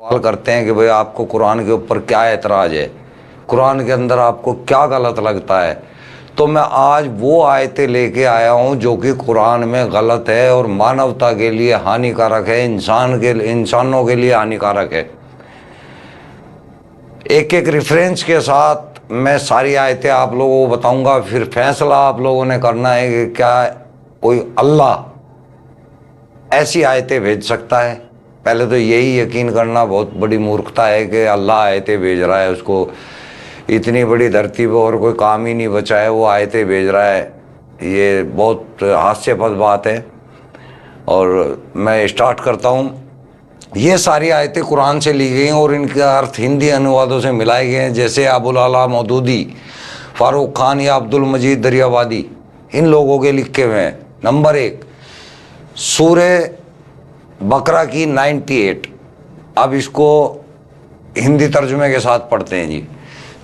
सवाल करते हैं कि भाई आपको कुरान के ऊपर क्या एतराज़ है, कुरान के अंदर आपको क्या गलत लगता है। तो मैं आज वो आयतें लेके आया हूँ जो कि कुरान में गलत है और मानवता के लिए हानिकारक है, इंसानों के लिए हानिकारक है। एक एक रेफरेंस के साथ मैं सारी आयतें आप लोगों को बताऊंगा, फिर फैसला आप लोगों ने करना है कि क्या कोई अल्लाह ऐसी आयतें भेज सकता है। पहले तो यही यकीन करना बहुत बड़ी मूर्खता है कि अल्लाह आयतें भेज रहा है, उसको इतनी बड़ी धरती पर और कोई काम ही नहीं बचा है, वो आयतें भेज रहा है। ये बहुत हास्यास्पद बात है। और मैं स्टार्ट करता हूँ। ये सारी आयतें कुरान से ली गई हैं और इनके अर्थ हिंदी अनुवादों से मिलाए गए हैं, जैसे अबुल आला मौदूदी, फारूक खान या अब्दुल मजीद दरियावादी, इन लोगों के लिखे हुए हैं। नंबर 1 सूरह बकरा की 98। अब इसको हिंदी तर्जुमे के साथ पढ़ते हैं जी।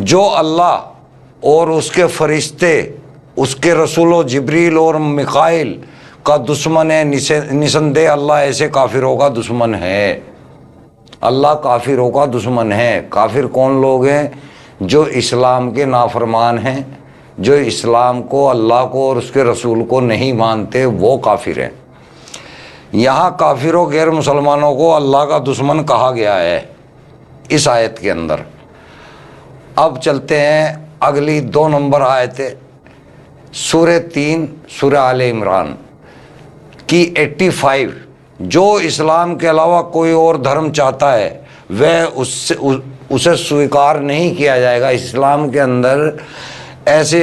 जो अल्लाह और उसके फरिश्ते, उसके रसूलों जिब्रील और मिकाइल का दुश्मन है, निसंदेह अल्लाह ऐसे काफिरों का दुश्मन है। अल्लाह काफिरों का दुश्मन है। काफिर कौन लोग हैं? जो इस्लाम के नाफरमान हैं, जो इस्लाम को, अल्लाह को और उसके रसूल को नहीं मानते, वो काफिर हैं। यहाँ काफिरों गैर मुसलमानों को अल्लाह का दुश्मन कहा गया है इस आयत के अंदर। अब चलते हैं अगली 2 नंबर आयतें। सूरह 3 सूरह आले इमरान की 85। जो इस्लाम के अलावा कोई और धर्म चाहता है वह उसे स्वीकार नहीं किया जाएगा। इस्लाम के अंदर ऐसे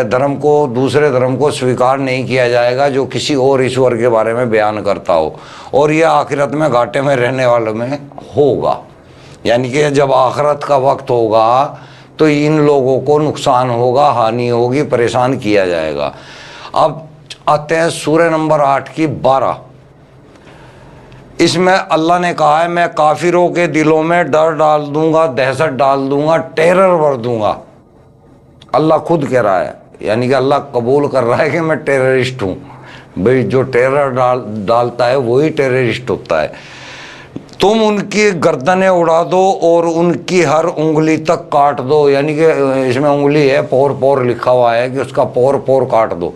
धर्म को, दूसरे धर्म को स्वीकार नहीं किया जाएगा जो किसी और ईश्वर के बारे में बयान करता हो, और यह आखिरत में घाटे में रहने वालों में होगा। यानी कि जब आखिरत का वक्त होगा तो इन लोगों को नुकसान होगा, हानि होगी, परेशान किया जाएगा। अब आते हैं सूरह नंबर 8 की 12। इसमें अल्लाह ने कहा है, मैं काफिरों के दिलों में डर डाल दूंगा, दहशत डाल दूंगा, टेरर भर दूंगा। अल्लाह खुद कह रहा है, यानी कि अल्लाह कबूल कर रहा है कि मैं टेररिस्ट हूँ। भाई जो टेरर डालता है वही टेररिस्ट होता है। तुम उनकी गर्दनें उड़ा दो और उनकी हर उंगली तक काट दो। यानी कि इसमें उंगली है, पोर पोर लिखा हुआ है कि उसका पोर पोर काट दो।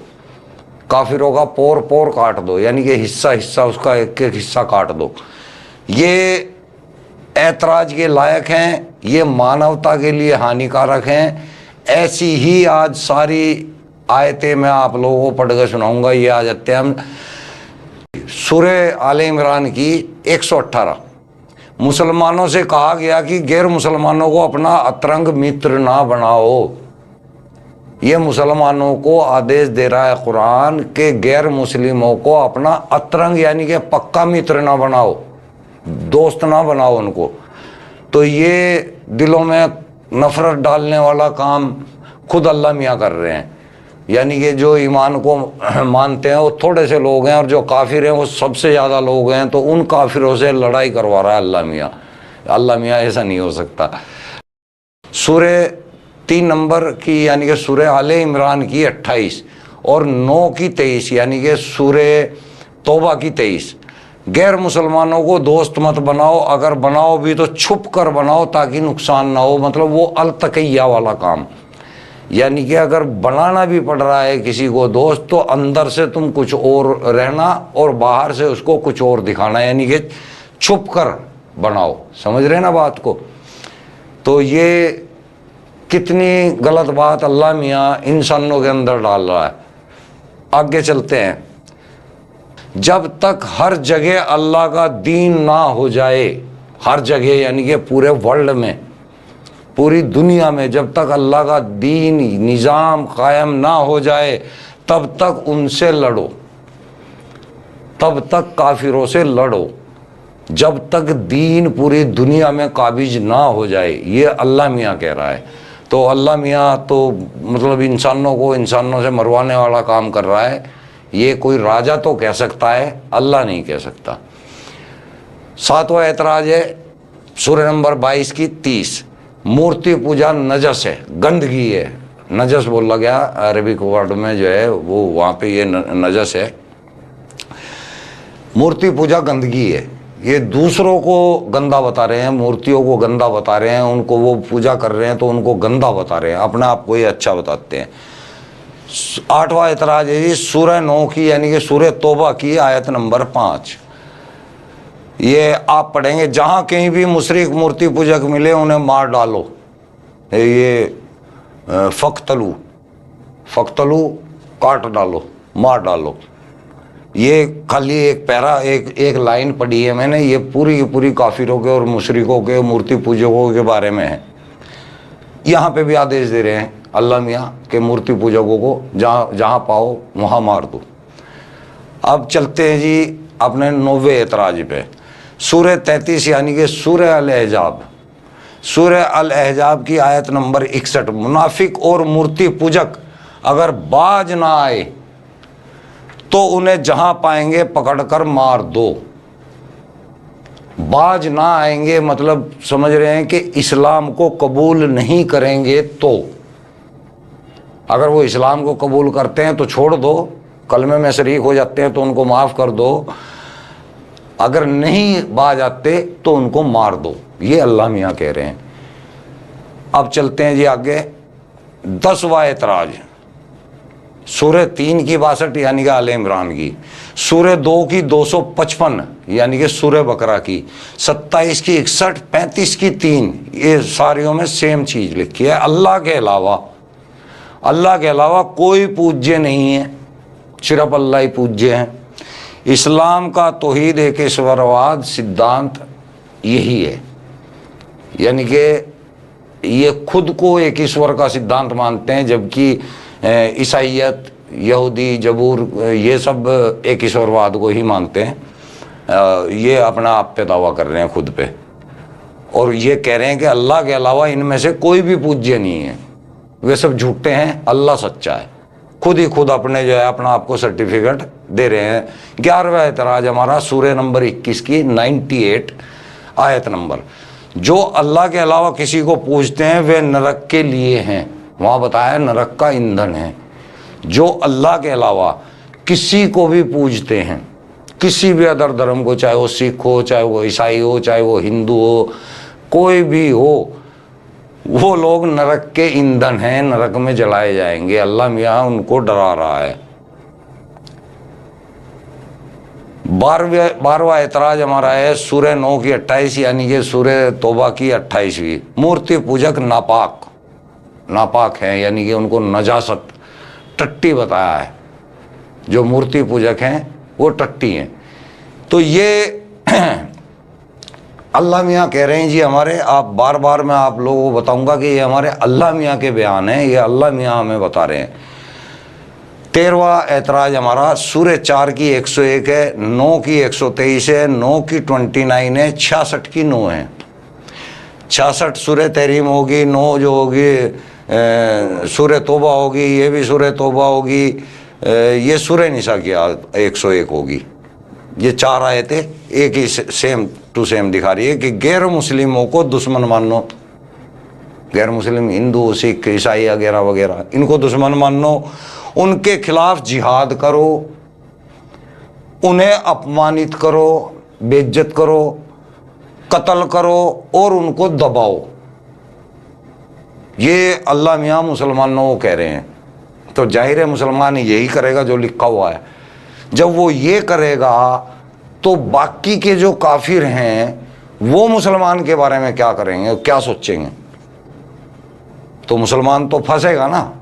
काफिरों का पोर पोर काट दो, यानी कि हिस्सा हिस्सा, उसका एक एक हिस्सा काट दो। ये ऐतराज के लायक हैं, ये मानवता के लिए हानिकारक हैं। ऐसी ही आज सारी आयतें मैं आप लोगों को पढ़ कर सुनाऊंगा। ये आ जाते हैं हम सूरह आले इमरान की 118। मुसलमानों से कहा गया कि गैर मुसलमानों को अपना अतरंग मित्र ना बनाओ। ये मुसलमानों को आदेश दे रहा है कुरान के गैर मुस्लिमों को अपना अतरंग यानी कि पक्का मित्र ना बनाओ, दोस्त ना बनाओ उनको। तो ये दिलों में नफरत डालने वाला काम खुद अल्लाह मियाँ कर रहे हैं। यानी कि जो ईमान को मानते हैं वो थोड़े से लोग हैं और जो काफिर हैं वो सबसे ज़्यादा लोग हैं। तो उन काफिरों से लड़ाई करवा रहा है अल्लाह मियाँ। अल्लाह मियाँ ऐसा नहीं हो सकता। सूरह 3 नंबर की यानी कि सूरह आले इमरान की 28 और 9 की 23 यानी कि सूरह तौबा की 23। गैर मुसलमानों को दोस्त मत बनाओ, अगर बनाओ भी तो छुप कर बनाओ ताकि नुकसान ना हो। मतलब वो अलतकैया वाला काम। यानी कि अगर बनाना भी पड़ रहा है किसी को दोस्त तो अंदर से तुम कुछ और रहना और बाहर से उसको कुछ और दिखाना, यानी कि छुप कर बनाओ। समझ रहे ना बात को? तो ये कितनी गलत बात अल्लाह मियाँ इंसानों के अंदर डाल रहा है। आगे चलते हैं। जब तक हर जगह अल्लाह का दीन ना हो जाए, हर जगह यानी कि पूरे वर्ल्ड में, पूरी दुनिया में जब तक अल्लाह का दीन निज़ाम कायम ना हो जाए तब तक उनसे लड़ो, तब तक काफिरों से लड़ो, जब तक दीन पूरी दुनिया में काबिज ना हो जाए। ये अल्लाह मियाँ कह रहा है। तो अल्लाह मियाँ तो मतलब इंसानों को इंसानों से मरवाने वाला काम कर रहा है। ये कोई राजा तो कह सकता है, अल्लाह नहीं कह सकता। 7वां ऐतराज है सूरह नंबर 22 की 30। मूर्ति पूजा नजस है, गंदगी है। नजस बोला गया अरबिक वर्ड में जो है वो वहाँ पे ये नजस है। मूर्ति पूजा गंदगी है। ये दूसरों को गंदा बता रहे हैं, मूर्तियों को गंदा बता रहे हैं, उनको वो पूजा कर रहे हैं तो उनको गंदा बता रहे हैं, अपने आप को ये अच्छा बताते हैं। 8वां एतराज है जी सूरह 9 की यानी कि सूरह तौबा की आयत नंबर 5। ये आप पढ़ेंगे, जहां कहीं भी मुशरिक मूर्ति पूजक मिले उन्हें मार डालो। ये फक्तलू काट डालो, मार डालो। ये खाली एक पैरा एक लाइन पढ़ी है मैंने, ये पूरी की पूरी काफिरों के और मुशरिकों के मूर्ति पूजकों के बारे में है। यहाँ पे भी आदेश दे रहे हैं अल्लाह मियाँ के मूर्ति पूजकों को जहाँ पाओ वहाँ मार दो। अब चलते हैं जी अपने 90वें एतराज पे, सूरह 33 यानी कि सूरह अल अहज़ाब। सूरह अल अहज़ाब की आयत नंबर 61। मुनाफिक और मूर्ति पूजक अगर बाज ना आए तो उन्हें जहां पाएंगे पकड़कर मार दो। बाज ना आएंगे मतलब समझ रहे हैं कि इस्लाम को कबूल नहीं करेंगे, तो अगर वो इस्लाम को कबूल करते हैं तो छोड़ दो, कलमे में शरीक हो जाते हैं तो उनको माफ कर दो, अगर नहीं बाज आते तो उनको मार दो। ये अल्लाह मियाँ कह रहे हैं। अब चलते हैं जी आगे 10वां एतराज, सूरह 3 की 62 यानी कि आल इमरान की, सूरह 2 की 255 यानी कि सूरह बकरा की, 27 की 61, 35 की 3, ये सारियों में सेम चीज लिखी है। अल्लाह के अलावा कोई पूज्य नहीं है, सिर्फ अल्लाह ही पूज्य है। इस्लाम का तौहीद एक ईश्वरवाद सिद्धांत यही है, यानी कि ये खुद को एक ईश्वर का सिद्धांत मानते हैं, जबकि ईसाइयत, यहूदी, जबूर ये सब एक ईश्वरवाद को ही मानते हैं। ये अपना आप पे दावा कर रहे हैं खुद पे, और ये कह रहे हैं कि अल्लाह के अलावा इनमें से कोई भी पूज्य नहीं है, वे सब झूठे हैं, अल्लाह सच्चा है। खुद अपने जो है अपना आपको सर्टिफिकेट दे रहे हैं। 11वां एतराज हमारा सूरह नंबर 21 की 98 आयत नंबर, जो अल्लाह के अलावा किसी को पूजते हैं वे नरक के लिए हैं। वहाँ बताया नरक का ईंधन है। जो अल्लाह के अलावा किसी को भी पूजते हैं, किसी भी अदर धर्म को, चाहे वो सिख हो, चाहे वो ईसाई हो, चाहे वो हिंदू हो, कोई भी हो, वो लोग नरक के ईंधन हैं, नरक में जलाए जाएंगे। अल्लाह मियाँ उनको डरा रहा है। 12वां एतराज हमारा है सूरह 9 की 28 यानी कि सूरह तौबा की 28वीं। मूर्ति पूजक नापाक हैं, यानी कि उनको नजासत, टट्टी बताया है। जो मूर्ति पूजक हैं वो टट्टी हैं। तो ये अल्लाह मियाँ कह रहे हैं जी हमारे, आप बार मैं आप लोगों को बताऊंगा कि ये हमारे अल्लाह मियाँ के बयान हैं, ये अल्लाह मियाँ हमें बता रहे हैं। 13वां एतराज हमारा सूरह 4 की 101 है, 9 की 123 है, 9 की 29 है, 66 की 9 है। 66 सूरह तहरीम होगी, 9 जो होगी सूरह तौबा होगी, ये भी सूरह तौबा होगी, ये सूरह निसा की 101 होगी। ये 4 आयतें एक ही सेम टू सेम दिखा रही है कि गैर मुस्लिमों को दुश्मन मानो। गैर मुस्लिम हिंदू, सिख, ईसाई वगैरह वगैरह, इनको दुश्मन मानो, उनके खिलाफ जिहाद करो, उन्हें अपमानित करो, बेइज्जत करो, कत्ल करो और उनको दबाओ। ये अल्लाह मियाँ मुसलमानों को कह रहे हैं। तो जाहिर है मुसलमान यही करेगा जो लिखा हुआ है। जब वो ये करेगा तो बाकी के जो काफिर हैं वो मुसलमान के बारे में क्या करेंगे, क्या सोचेंगे? तो मुसलमान तो फंसेगा ना।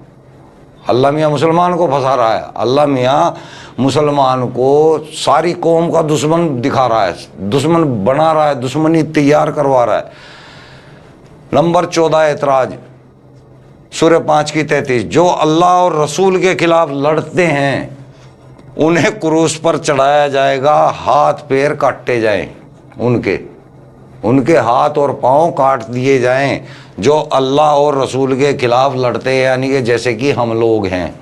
अल्लाह मियाँ मुसलमान को फंसा रहा है। अल्लाह मियाँ मुसलमान को सारी कौम का दुश्मन दिखा रहा है, दुश्मन बना रहा है, दुश्मनी तैयार करवा रहा है। नंबर 14 एतराज सूरह 5 की 33, जो अल्लाह और रसूल के खिलाफ लड़ते हैं उन्हें क्रूस पर चढ़ाया जाएगा, हाथ पैर काटे जाएं, उनके हाथ और पांव काट दिए जाएं जो अल्लाह और रसूल के खिलाफ लड़ते हैं, यानी कि जैसे कि हम लोग हैं,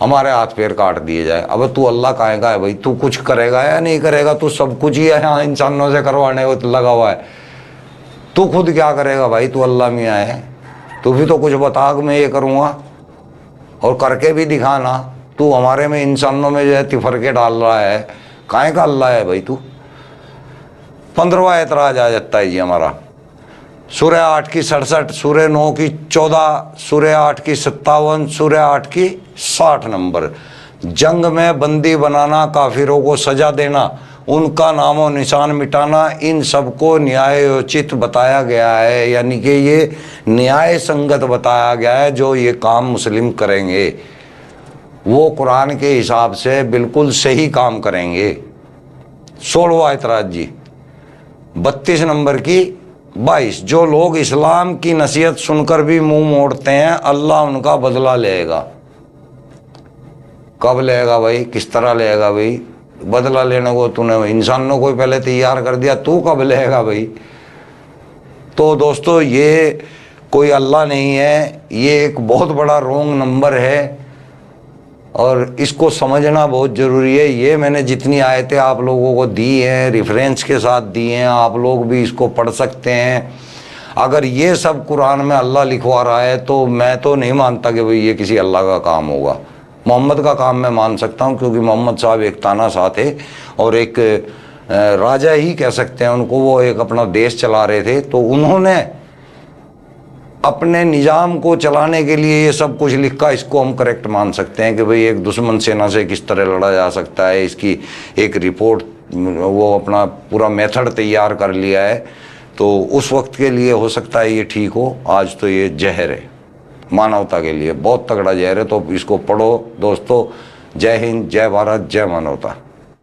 हमारे हाथ पैर काट दिए जाए। अब तू अल्लाह काहेगा है भाई? तू कुछ करेगा या नहीं करेगा? तू सब कुछ ही यहाँ इंसानों से करवाने लगा हुआ है। तू खुद क्या करेगा भाई? तू अल्लाह मियाँ है, तू भी तो कुछ बता मैं ये करूँगा और करके भी दिखाना। तू हमारे में इंसानों में जो है तिफरके डाल रहा है, काहे का अल्लाह है भाई तू? 15वां ऐतराज आ जाता है जी हमारा। सूरह 8 की 67, सूरह 9 की 14, सूरह 8 की 57, सूरह 8 की 60 नंबर। जंग में बंदी बनाना, काफिरों को सजा देना, उनका नामो निशान मिटाना, इन सबको न्यायोचित बताया गया है, यानी कि ये न्याय संगत बताया गया है। जो ये काम मुस्लिम करेंगे वो कुरान के हिसाब से बिल्कुल सही काम करेंगे। 16वां ऐतराज जी 32 नंबर की 22, जो लोग इस्लाम की नसीहत सुनकर भी मुंह मोड़ते हैं, अल्लाह उनका बदला लेगा। कब लेगा भाई, किस तरह लेगा भाई? बदला लेने को तूने इंसानों को पहले तैयार कर दिया, तू कब लेगा भाई? तो दोस्तों ये कोई अल्लाह नहीं है, ये एक बहुत बड़ा रोंग नंबर है और इसको समझना बहुत ज़रूरी है। ये मैंने जितनी आयतें आप लोगों को दी हैं, रेफरेंस के साथ दी हैं, आप लोग भी इसको पढ़ सकते हैं। अगर ये सब कुरान में अल्लाह लिखवा रहा है तो मैं तो नहीं मानता कि भाई ये किसी अल्लाह का काम होगा। मोहम्मद का काम मैं मान सकता हूँ, क्योंकि मोहम्मद साहब एक तानाशाह थे और एक राजा ही कह सकते हैं उनको, वो एक अपना देश चला रहे थे। तो उन्होंने अपने निज़ाम को चलाने के लिए ये सब कुछ लिखा, इसको हम करेक्ट मान सकते हैं कि भाई एक दुश्मन सेना से किस तरह लड़ा जा सकता है। इसकी एक रिपोर्ट, वो अपना पूरा मेथड तैयार कर लिया है। तो उस वक्त के लिए हो सकता है ये ठीक हो, आज तो ये जहर है मानवता के लिए, बहुत तगड़ा जहर है। तो इसको पढ़ो दोस्तों। जय हिंद, जय भारत, जय मानवता।